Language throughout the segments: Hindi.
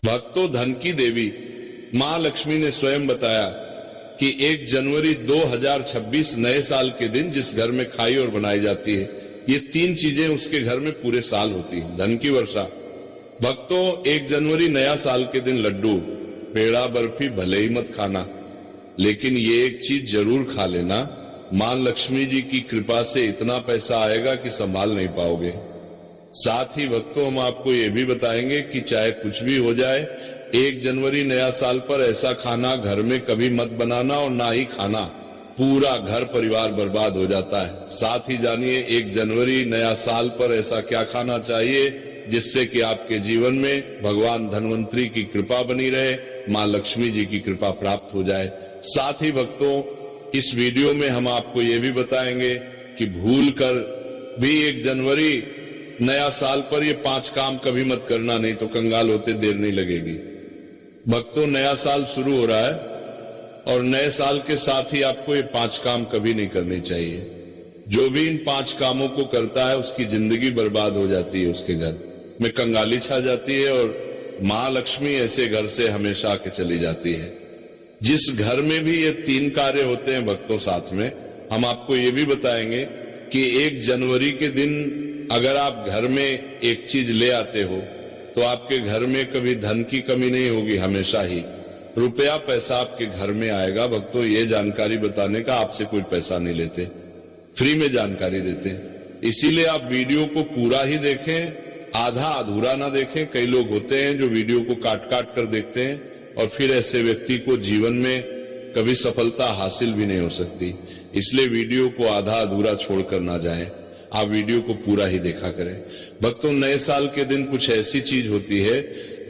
भक्तों, धन की देवी मां लक्ष्मी ने स्वयं बताया कि 1 जनवरी 2026 नए साल के दिन जिस घर में खाई और बनाई जाती है, ये 3 चीजें उसके घर में पूरे साल होती हैं। धन की वर्षा। भक्तों, 1 जनवरी नया साल के दिन लड्डू, पेड़ा, बर्फी भले ही मत खाना, लेकिन ये एक चीज जरूर खा लेना। मां लक्ष्मी जी की कृपा से इतना पैसा आएगा कि संभाल नहीं पाओगे। साथ ही भक्तों, हम आपको ये भी बताएंगे कि चाहे कुछ भी हो जाए, 1 जनवरी नया साल पर ऐसा खाना घर में कभी मत बनाना और ना ही खाना, पूरा घर परिवार बर्बाद हो जाता है। साथ ही जानिए 1 जनवरी नया साल पर ऐसा क्या खाना चाहिए जिससे कि आपके जीवन में भगवान धन्वंतरी की कृपा बनी रहे, मां लक्ष्मी जी की कृपा प्राप्त हो जाए। साथ ही भक्तों, इस वीडियो में हम आपको ये भी बताएंगे कि भूल कर भी 1 जनवरी नया साल पर ये 5 काम कभी मत करना, नहीं तो कंगाल होते देर नहीं लगेगी। भक्तों, नया साल शुरू हो रहा है और नए साल के साथ ही आपको ये 5 काम कभी नहीं करने चाहिए। जो भी इन 5 कामों को करता है उसकी जिंदगी बर्बाद हो जाती है, उसके घर में कंगाली छा जाती है और मां लक्ष्मी ऐसे घर से हमेशा आके चली जाती है। जिस घर में भी ये 3 कार्य होते हैं भक्तों, साथ में हम आपको ये भी बताएंगे कि 1 जनवरी के दिन अगर आप घर में एक चीज ले आते हो तो आपके घर में कभी धन की कमी नहीं होगी, हमेशा ही रुपया पैसा आपके घर में आएगा। भक्तों, ये जानकारी बताने का आपसे कोई पैसा नहीं लेते, फ्री में जानकारी देते हैं। इसीलिए आप वीडियो को पूरा ही देखें, आधा अधूरा ना देखें। कई लोग होते हैं जो वीडियो को काट काट कर देखते हैं और फिर ऐसे व्यक्ति को जीवन में कभी सफलता हासिल भी नहीं हो सकती। इसलिए वीडियो को आधा अधूरा छोड़कर ना जाएं, आप वीडियो को पूरा ही देखा करें। भक्तों, नए साल के दिन कुछ ऐसी चीज होती है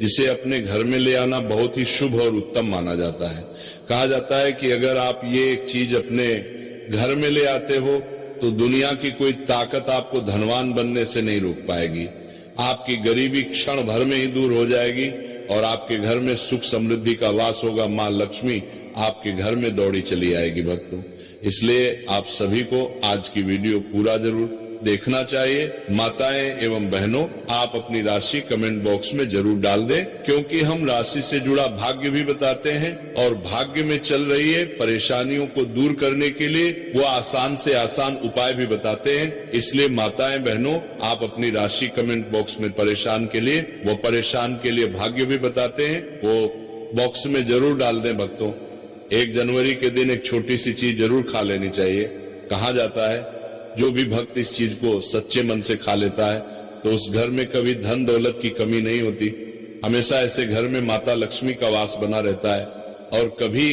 जिसे अपने घर में ले आना बहुत ही शुभ और उत्तम माना जाता है। कहा जाता है कि अगर आप ये एक चीज अपने घर में ले आते हो तो दुनिया की कोई ताकत आपको धनवान बनने से नहीं रोक पाएगी। आपकी गरीबी क्षण भर में ही दूर हो जाएगी और आपके घर में सुख समृद्धि का वास होगा। मां लक्ष्मी आपके घर में दौड़ी चली आएगी। भक्तों, इसलिए आप सभी को आज की वीडियो पूरा जरूर देखना चाहिए। माताएं एवं बहनों, आप अपनी राशि कमेंट बॉक्स में जरूर डाल दें, क्योंकि हम राशि से जुड़ा भाग्य भी बताते हैं और भाग्य में चल रही है परेशानियों को दूर करने के लिए वो आसान से आसान उपाय भी बताते हैं। इसलिए माताएं बहनों, आप अपनी राशि कमेंट बॉक्स में परेशान के लिए भाग्य भी बताते हैं, वो बॉक्स में जरूर डाल दें। भक्तों, 1 जनवरी के दिन एक छोटी सी चीज जरूर खा लेनी चाहिए। कहा जाता है जो भी भक्त इस चीज को सच्चे मन से खा लेता है तो उस घर में कभी धन दौलत की कमी नहीं होती। हमेशा ऐसे घर में माता लक्ष्मी का वास बना रहता है और कभी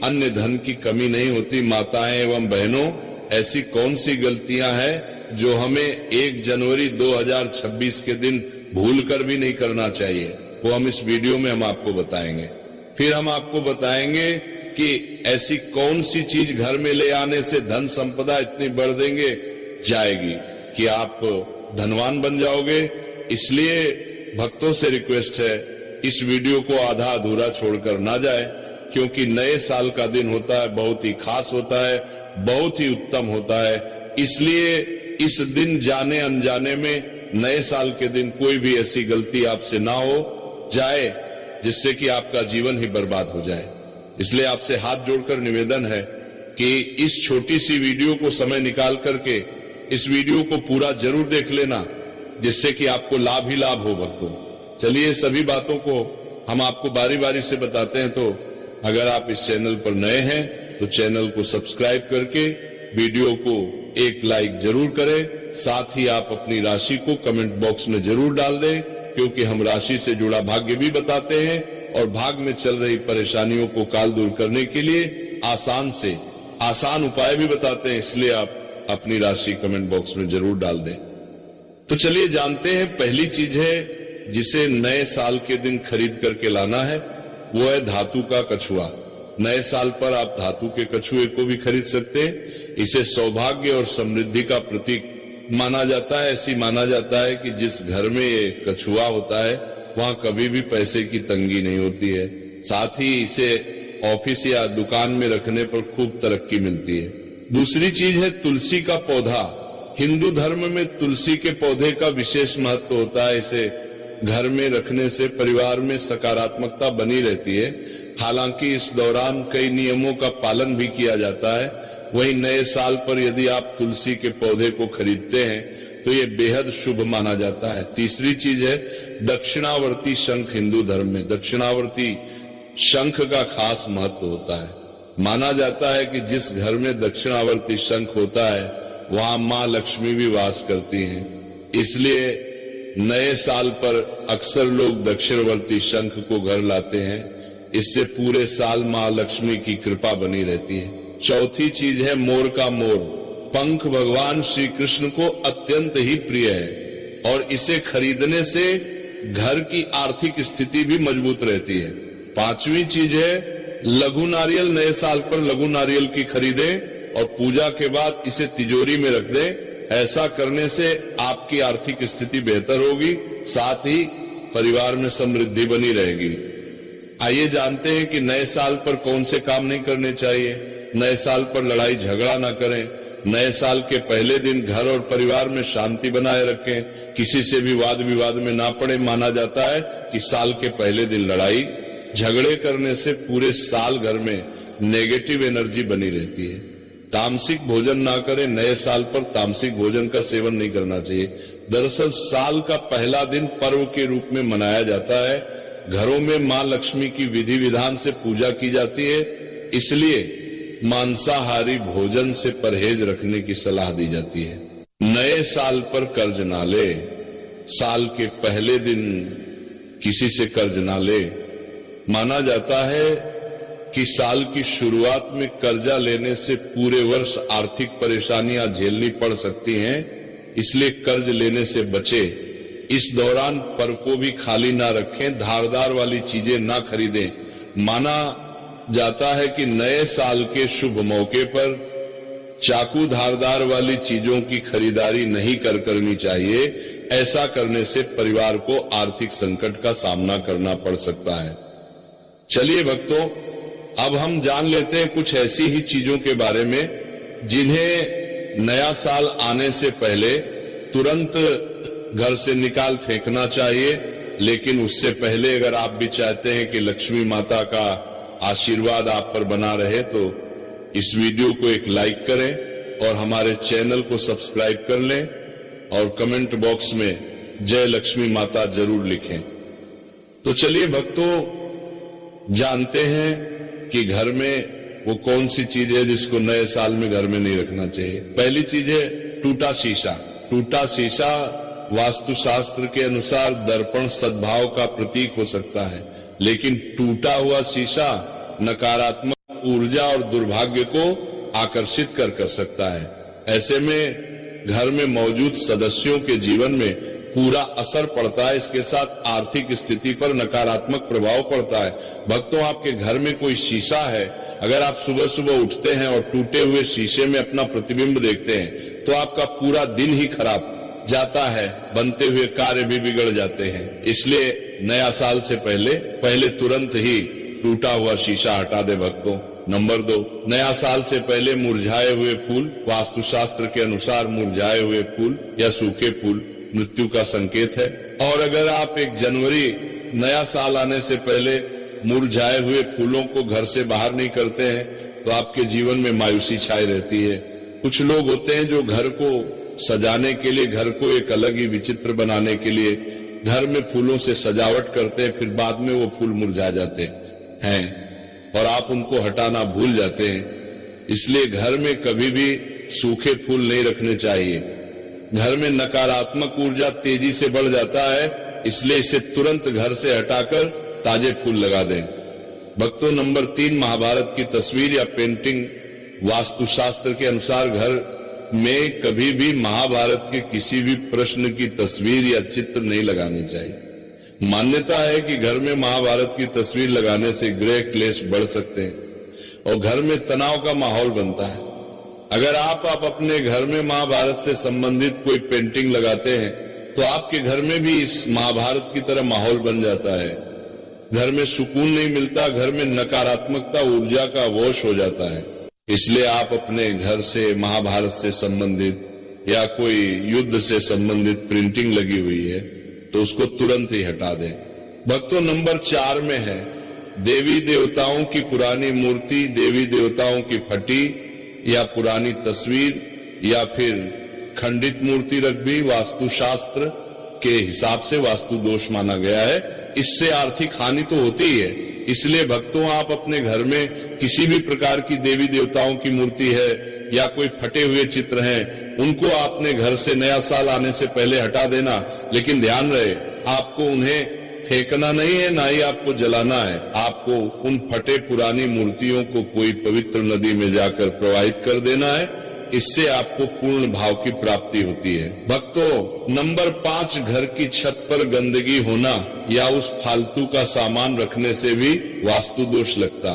अन्य धन की कमी नहीं होती। माताएं एवं बहनों, ऐसी कौन सी गलतियां हैं जो हमें 1 जनवरी 2026 के दिन भूल कर भी नहीं करना चाहिए, वो हम इस वीडियो में हम आपको बताएंगे। फिर हम आपको बताएंगे कि ऐसी कौन सी चीज घर में ले आने से धन संपदा इतनी बढ़ देंगे जाएगी कि आप धनवान बन जाओगे। इसलिए भक्तों से रिक्वेस्ट है, इस वीडियो को आधा अधूरा छोड़कर ना जाए, क्योंकि नए साल का दिन होता है, बहुत ही खास होता है, बहुत ही उत्तम होता है। इसलिए इस दिन जाने अनजाने में नए साल के दिन कोई भी ऐसी गलती आपसे ना हो जाए जिससे कि आपका जीवन ही बर्बाद हो जाए। इसलिए आपसे हाथ जोड़कर निवेदन है कि इस छोटी सी वीडियो को समय निकाल करके इस वीडियो को पूरा जरूर देख लेना, जिससे कि आपको लाभ ही लाभ हो। भक्तों, चलिए सभी बातों को हम आपको बारी बारी से बताते हैं। तो अगर आप इस चैनल पर नए हैं तो चैनल को सब्सक्राइब करके वीडियो को एक लाइक जरूर करें। साथ ही आप अपनी राशि को कमेंट बॉक्स में जरूर डाल दें, क्योंकि हम राशि से जुड़ा भाग्य भी बताते हैं और भाग में चल रही परेशानियों को काल दूर करने के लिए आसान से आसान उपाय भी बताते हैं। इसलिए आप अपनी राशि कमेंट बॉक्स में जरूर डाल दें। तो चलिए जानते हैं, पहली चीज है जिसे नए साल के दिन खरीद करके लाना है, वो है धातु का कछुआ। नए साल पर आप धातु के कछुए को भी खरीद सकते हैं। इसे सौभाग्य और समृद्धि का प्रतीक माना जाता है। ऐसी माना जाता है कि जिस घर में ये कछुआ होता है वहां कभी भी पैसे की तंगी नहीं होती है। साथ ही इसे ऑफिस या दुकान में रखने पर खूब तरक्की मिलती है। दूसरी चीज है तुलसी का पौधा। हिंदू धर्म में तुलसी के पौधे का विशेष महत्व होता है। इसे घर में रखने से परिवार में सकारात्मकता बनी रहती है। हालांकि इस दौरान कई नियमों का पालन भी किया जाता है। वहीं नए साल पर यदि आप तुलसी के पौधे को खरीदते हैं तो ये बेहद शुभ माना जाता है। तीसरी चीज है दक्षिणावर्ती शंख। हिंदू धर्म में दक्षिणावर्ती शंख का खास महत्व होता है। माना जाता है कि जिस घर में दक्षिणावर्ती शंख होता है वहां मां लक्ष्मी भी वास करती हैं। इसलिए नए साल पर अक्सर लोग दक्षिणवर्ती शंख को घर लाते हैं। इससे पूरे साल मां लक्ष्मी की कृपा बनी रहती है। चौथी चीज है मोर का मोर। पंख भगवान श्री कृष्ण को अत्यंत ही प्रिय है और इसे खरीदने से घर की आर्थिक स्थिति भी मजबूत रहती है। पांचवी चीज है लघु नारियल। नए साल पर लघु नारियल की खरीदे और पूजा के बाद इसे तिजोरी में रख दे। ऐसा करने से आपकी आर्थिक स्थिति बेहतर होगी, साथ ही परिवार में समृद्धि बनी रहेगी। आइए जानते हैं कि नए साल पर कौन से काम नहीं करने चाहिए। नए साल पर लड़ाई झगड़ा ना करें। नए साल के पहले दिन घर और परिवार में शांति बनाए रखें। किसी से भी वाद विवाद में ना पड़े। माना जाता है कि साल के पहले दिन लड़ाई झगड़े करने से पूरे साल घर में नेगेटिव एनर्जी बनी रहती है। तामसिक भोजन ना करें। नए साल पर तामसिक भोजन का सेवन नहीं करना चाहिए। दरअसल साल का पहला दिन पर्व के रूप में मनाया जाता है। घरों में मां लक्ष्मी की विधि विधान से पूजा की जाती है, इसलिए मांसाहारी भोजन से परहेज रखने की सलाह दी जाती है। नए साल पर कर्ज ना ले। साल के पहले दिन किसी से कर्ज ना ले। माना जाता है कि साल की शुरुआत में कर्जा लेने से पूरे वर्ष आर्थिक परेशानियां झेलनी पड़ सकती हैं, इसलिए कर्ज लेने से बचे। इस दौरान पर को भी खाली ना रखें। धारदार वाली चीजें ना खरीदें। माना जाता है कि नए साल के शुभ मौके पर चाकू धारदार वाली चीजों की खरीदारी नहीं करनी चाहिए। ऐसा करने से परिवार को आर्थिक संकट का सामना करना पड़ सकता है। चलिए भक्तों, अब हम जान लेते हैं कुछ ऐसी ही चीजों के बारे में जिन्हें नया साल आने से पहले तुरंत घर से निकाल फेंकना चाहिए। लेकिन उससे पहले अगर आप भी चाहते हैं कि लक्ष्मी माता का आशीर्वाद आप पर बना रहे तो इस वीडियो को एक लाइक करें और हमारे चैनल को सब्सक्राइब कर लें और कमेंट बॉक्स में जय लक्ष्मी माता जरूर लिखें। तो चलिए भक्तों, जानते हैं कि घर में वो कौन सी चीज है जिसको नए साल में घर में नहीं रखना चाहिए। पहली चीज है टूटा शीशा। टूटा शीशा वास्तुशास्त्र के अनुसार दर्पण सद्भाव का प्रतीक हो सकता है, लेकिन टूटा हुआ शीशा नकारात्मक ऊर्जा और दुर्भाग्य को आकर्षित कर सकता है। ऐसे में घर में मौजूद सदस्यों के जीवन में पूरा असर पड़ता है। इसके साथ आर्थिक स्थिति पर नकारात्मक प्रभाव पड़ता है। भक्तों, आपके घर में कोई शीशा है, अगर आप सुबह सुबह उठते हैं और टूटे हुए शीशे में अपना प्रतिबिंब देखते हैं तो आपका पूरा दिन ही खराब जाता है। बनते हुए कार्य भी बिगड़ जाते हैं। इसलिए नया साल से पहले तुरंत ही टूटा हुआ शीशा हटा दे भक्तों। नंबर 2, नया साल से पहले मुरझाए हुए फूल। वास्तुशास्त्र के अनुसार मुरझाए हुए फूल या सूखे फूल मृत्यु का संकेत है। और अगर आप 1 जनवरी नया साल आने से पहले मुरझाए हुए फूलों को घर से बाहर नहीं करते हैं तो आपके जीवन में मायूसी छाई रहती है। कुछ लोग होते हैं जो घर को सजाने के लिए, घर को एक अलग ही विचित्र बनाने के लिए घर में फूलों से सजावट करते हैं, फिर बाद में वो फूल मुरझा जाते हैं और आप उनको हटाना भूल जाते हैं। इसलिए घर में कभी भी सूखे फूल नहीं रखने चाहिए। घर में नकारात्मक ऊर्जा तेजी से बढ़ जाता है, इसलिए इसे तुरंत घर से हटाकर ताजे फूल लगा दें। भक्तों, नंबर 3, महाभारत की तस्वीर या पेंटिंग। वास्तुशास्त्र के अनुसार घर में कभी भी महाभारत के किसी भी प्रश्न की तस्वीर या चित्र नहीं लगानी चाहिए। मान्यता है कि घर में महाभारत की तस्वीर लगाने से गृह क्लेश बढ़ सकते हैं और घर में तनाव का माहौल बनता है। अगर आप अपने घर में महाभारत से संबंधित कोई पेंटिंग लगाते हैं तो आपके घर में भी इस महाभारत की तरह माहौल बन जाता है। घर में सुकून नहीं मिलता, घर में नकारात्मकता ऊर्जा का वश हो जाता है। इसलिए आप अपने घर से महाभारत से संबंधित या कोई युद्ध से संबंधित प्रिंटिंग लगी हुई है तो उसको तुरंत ही हटा दें। भक्तों, नंबर 4 में है देवी देवताओं की पुरानी मूर्ति, देवी देवताओं की फटी या पुरानी तस्वीर या फिर खंडित मूर्ति रख भी वास्तुशास्त्र के हिसाब से वास्तु दोष माना गया है। इससे आर्थिक हानि तो होती ही है। इसलिए भक्तों, आप अपने घर में किसी भी प्रकार की देवी देवताओं की मूर्ति है या कोई फटे हुए चित्र हैं, उनको आपने घर से नया साल आने से पहले हटा देना। लेकिन ध्यान रहे, आपको उन्हें फेंकना नहीं है, ना ही आपको जलाना है। आपको उन फटे पुरानी मूर्तियों को कोई पवित्र नदी में जाकर प्रवाहित कर देना है। इससे आपको पूर्ण भाव की प्राप्ति होती है। भक्तों, नंबर 5, घर की छत पर गंदगी होना या उस फालतू का सामान रखने से भी वास्तु दोष लगता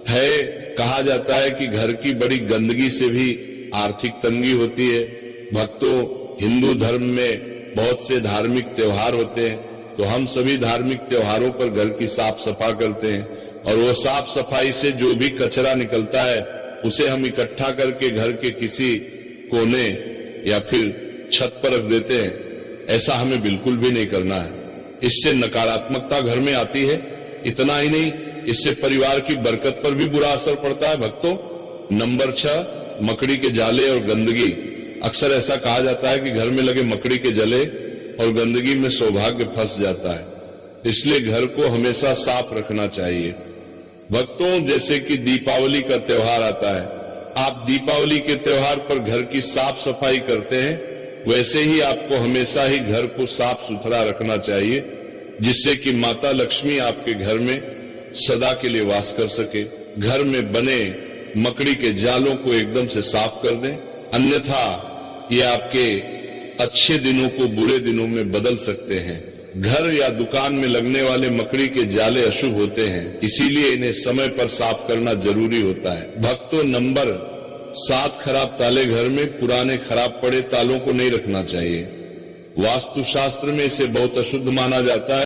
है। कहा जाता है कि घर की बड़ी गंदगी से भी आर्थिक तंगी होती है। भक्तों, हिंदू धर्म में बहुत से धार्मिक त्योहार होते हैं, तो हम सभी धार्मिक त्योहारों पर घर की साफ सफाई करते हैं और वो साफ सफाई से जो भी कचरा निकलता है उसे हम इकट्ठा करके घर के किसी कोने या फिर छत पर रख देते हैं। ऐसा हमें बिल्कुल भी नहीं करना है। इससे नकारात्मकता घर में आती है। इतना ही नहीं, इससे परिवार की बरकत पर भी बुरा असर पड़ता है। भक्तों, नंबर 6, मकड़ी के जाले और गंदगी। अक्सर ऐसा कहा जाता है कि घर में लगे मकड़ी के जले और गंदगी में सौभाग्य फंस जाता है। इसलिए घर को हमेशा साफ रखना चाहिए। भक्तों, जैसे कि दीपावली का त्योहार आता है, आप दीपावली के त्योहार पर घर की साफ सफाई करते हैं, वैसे ही आपको हमेशा ही घर को साफ सुथरा रखना चाहिए, जिससे कि माता लक्ष्मी आपके घर में सदा के लिए वास कर सके। घर में बने मकड़ी के जालों को एकदम से साफ कर दें, अन्यथा ये आपके अच्छे दिनों को बुरे दिनों में बदल सकते हैं। घर या दुकान में लगने वाले मकड़ी के जाले अशुभ होते हैं, इसीलिए इन्हें समय पर साफ करना जरूरी होता है। भक्तों, नंबर 7, खराब ताले। घर में पुराने खराब पड़े तालों को नहीं रखना चाहिए। वास्तुशास्त्र में इसे बहुत अशुद्ध माना जाता है।